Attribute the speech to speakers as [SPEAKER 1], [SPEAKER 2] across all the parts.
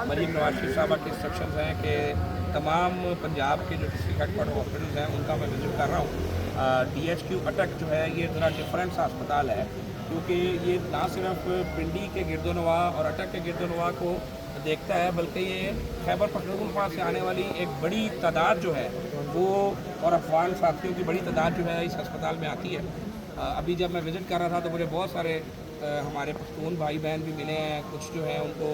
[SPEAKER 1] मरीम नवाज शरीफ साहबा के इंस्ट्रक्शंस हैं कि तमाम पंजाब के जो डिस्ट्रिक्ट हेडक्वार्टर हॉस्पिटल्स हैं उनका मैं विजिट कर रहा हूँ। DHQ अटक जो है ये ज़रा डिफरेंट सा अस्पताल है, क्योंकि ये ना सिर्फ पिंडी के गिरदोनवा और अटक के गिरदोनवा को देखता है, बल्कि ये खैबर पख्तूनख्वा से आने वाली एक बड़ी तादाद जो है वो और अफगान साथियों की बड़ी तादाद जो है इस अस्पताल में आती है। अभी जब मैं विज़िट कर रहा था तो मुझे बहुत सारे हमारे पख्तून भाई बहन भी मिले हैं, कुछ जो है उनको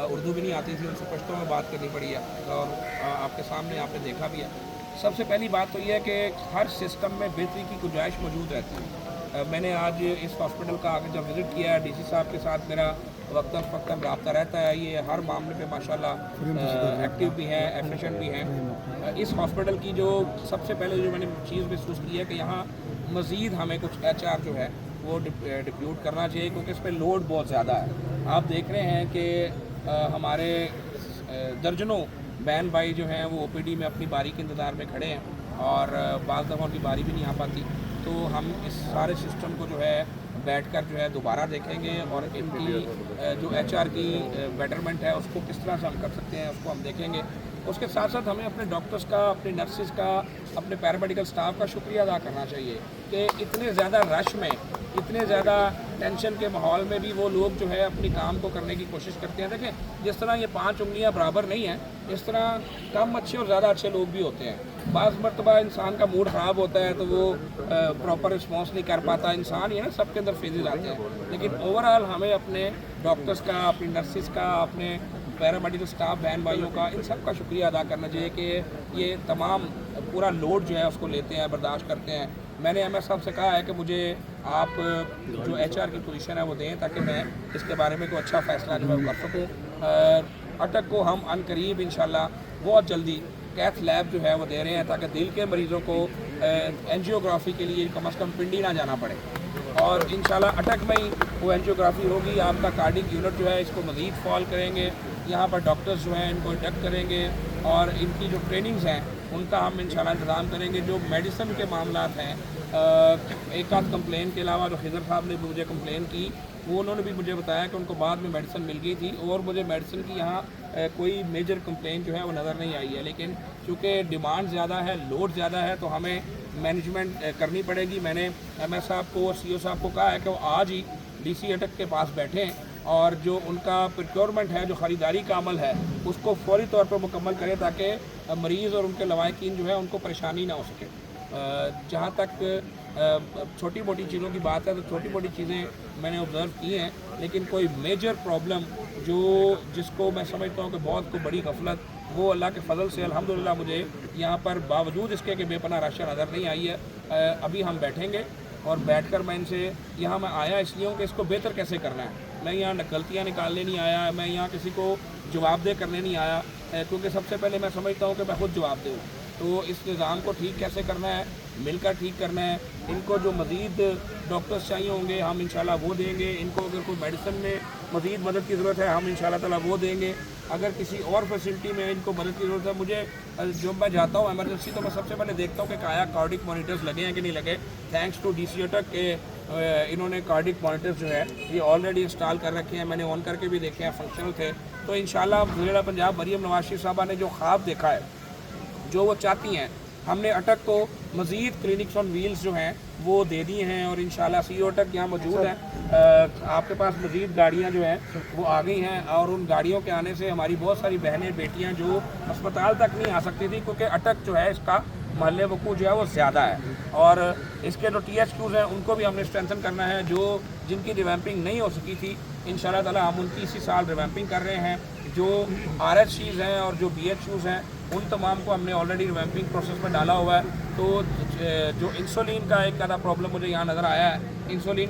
[SPEAKER 1] उर्दू भी नहीं आती थी, उनसे पश्तो में बात करनी पड़ी है और आपके सामने आपने देखा भी है। सबसे पहली बात तो ये है कि हर सिस्टम में बेहतरी की गुंजाइश मौजूद रहती है। मैंने आज इस हॉस्पिटल का आगे जब विज़िट किया है, DC साहब के साथ मेरा वक्तन फ़क्तन रब्ता रहता है। ये हर मामले पे माशाल्लाह एक्टिव भी हैं, एफिशिएंट भी हैं। इस हॉस्पिटल की जो सबसे पहले जो मैंने चीज़ महसूस की है कि यहाँ मज़ीद हमें कुछ HR जो है वो डिप्यूट करना चाहिए, क्योंकि इस पर लोड बहुत ज़्यादा है। आप देख रहे हैं कि हमारे दर्जनों बहन भाई जो हैं वो OPD में अपनी बारी के इंतज़ार में खड़े हैं और बाज़ दफ़ा उनकी बारी भी नहीं आ पाती। तो हम इस सारे सिस्टम को जो है बैठकर जो है दोबारा देखेंगे और इनकी जो HR की बेटरमेंट है उसको किस तरह से हम कर सकते हैं उसको हम देखेंगे। उसके साथ साथ हमें अपने डॉक्टर्स का, अपने नर्सिस का, अपने पैरामेडिकल स्टाफ का शुक्रिया अदा करना चाहिए कि इतने ज़्यादा रश में, इतने ज़्यादा टेंशन के माहौल में भी वो लोग जो है अपनी काम को करने की कोशिश करते हैं। देखें, जिस तरह ये 5 उंगलियां बराबर नहीं हैं, इस तरह कम अच्छे और ज़्यादा अच्छे लोग भी होते हैं। बाज़ मरतबा इंसान का मूड ख़राब होता है तो वो प्रॉपर रिस्पॉन्स नहीं कर पाता। इंसान ही है ना, सबके अंदर फेजेस आते हैं, लेकिन ओवरऑल हमें अपने डॉक्टर्स का, अपनी नर्सिस का, अपने पैरामेडिकल स्टाफ बहन भाइयों का, इन सब का शुक्रिया अदा करना चाहिए कि ये तमाम पूरा लोड जो है उसको लेते हैं, बर्दाश्त करते हैं। मैंने MS साहब से कहा है कि मुझे आप जो HR की पोजीशन है वो दें ताकि मैं इसके बारे में कोई अच्छा फ़ैसला जो है कर सकूँ। अटक को हम अनकरीब इंशाल्लाह बहुत जल्दी कैथ लैब जो है वो दे रहे हैं ताकि दिल के मरीज़ों को एंजियोग्राफी के लिए कम से कम पिंडी ना जाना पड़े, और इंशाल्लाह अटक में ही वो एंजियोग्राफी होगी। आपका कार्डिक यूनिट जो है इसको मज़ीद फॉल करेंगे, यहाँ पर डॉक्टर्स जो हैं इनको इंडक्ट करेंगे और इनकी जो ट्रेनिंग्स हैं उनका हम इंशाल्लाह इंतज़ाम करेंगे। जो मेडिसिन के मामलात हैं, एक आध कंप्लेन के अलावा जो खिज़र साहब ने मुझे कंप्लेन की, वो उन्होंने भी मुझे बताया कि उनको बाद में मेडिसिन मिल गई थी और मुझे मेडिसिन की यहाँ कोई मेजर कंप्लेन जो है वो नज़र नहीं आई है। लेकिन चूँकि डिमांड ज़्यादा है, लोड ज़्यादा है, तो हमें मैनेजमेंट करनी पड़ेगी। मैंने MS साहब को और CO साहब को कहा है कि वो आज ही DC अटक के पास बैठें और जो उनका प्रोक्योरमेंट है, जो ख़रीदारी का अमल है, उसको फौरी तौर पर मुकम्मल करें ताकि मरीज़ और उनके लवाकिन जो है उनको परेशानी ना हो सके। जहाँ तक छोटी मोटी चीज़ों की बात है तो छोटी मोटी चीज़ें मैंने ऑब्ज़र्व की हैं, लेकिन कोई मेजर प्रॉब्लम जिसको मैं समझता हूँ कि बहुत कोई बड़ी गफलत, वो अल्लाह के फजल से अल्हम्दुलिल्लाह मुझे यहाँ पर बावजूद इसके कि बेपनाह रश नज़र नहीं आई है। अभी हम बैठेंगे और बैठकर मैं इनसे, यहाँ मैं आया इसलिए हूँ कि इसको बेहतर कैसे करना है। मैं यहाँ गलतियाँ निकालने नहीं आया, मैं यहाँ किसी को जवाबदेह करने नहीं आया, क्योंकि सबसे पहले मैं समझता हूँ कि मैं खुद जवाबदेह हूँ। तो इस निज़ाम को ठीक कैसे करना है, मिलकर ठीक करना है। इनको जो मज़ीद डॉक्टर्स चाहिए होंगे हम इंशाल्लाह वो देंगे। इनको अगर कोई मेडिसिन में मज़ीद मदद की ज़रूरत है हम इंशाल्लाह ताला वो देंगे। अगर किसी और फैसिलिटी में इनको मदद की ज़रूरत है, मुझे जो मैं जाता हूँ एमरजेंसी तो मैं सबसे पहले देखता हूँ कि क्या कार्डिक मॉनिटर्स लगे हैं कि नहीं लगे। थैंक्स टू DC अटक के इन्होंने कार्डिक मॉनिटर्स जो है ये ऑलरेडी इंस्टॉल कर रखे हैं, मैंने ऑन करके भी देखे हैं, फंक्शनल थे। तो इंशाल्लाह वज़ीर पंजाब मरीम नवाज शरीफ साहबा ने जो ख्वाब देखा है, जो वो चाहती हैं, हमने अटक को मज़ीद क्लिनिक्स ऑन व्हील्स जो हैं वो दे दी हैं और इंशाल्लाह CO अटक यहाँ मौजूद हैं। आपके पास मज़ीद गाड़ियाँ जो हैं वो आ गई हैं और उन गाड़ियों के आने से हमारी बहुत सारी बहनें बेटियाँ जो अस्पताल तक नहीं आ सकती थी, क्योंकि अटक जो है इसका महल्ले वकू जो है वो ज़्यादा है। और इसके जो THQs हैं उनको भी हमने स्ट्रेंथन करना है, जो जिनकी रिवैम्पिंग नहीं हो सकी थी इंशाल्लाह ताला हम उनकी इसी साल रिवैम्पिंग कर रहे हैं। जो RHCs हैं और जो BHUs हैं उन तमाम को हमने ऑलरेडी रिवैम्पिंग प्रोसेस में डाला हुआ है। तो जो इंसुलिन का एक ज़्यादा प्रॉब्लम मुझे यहाँ नज़र आया है, इंसुलिन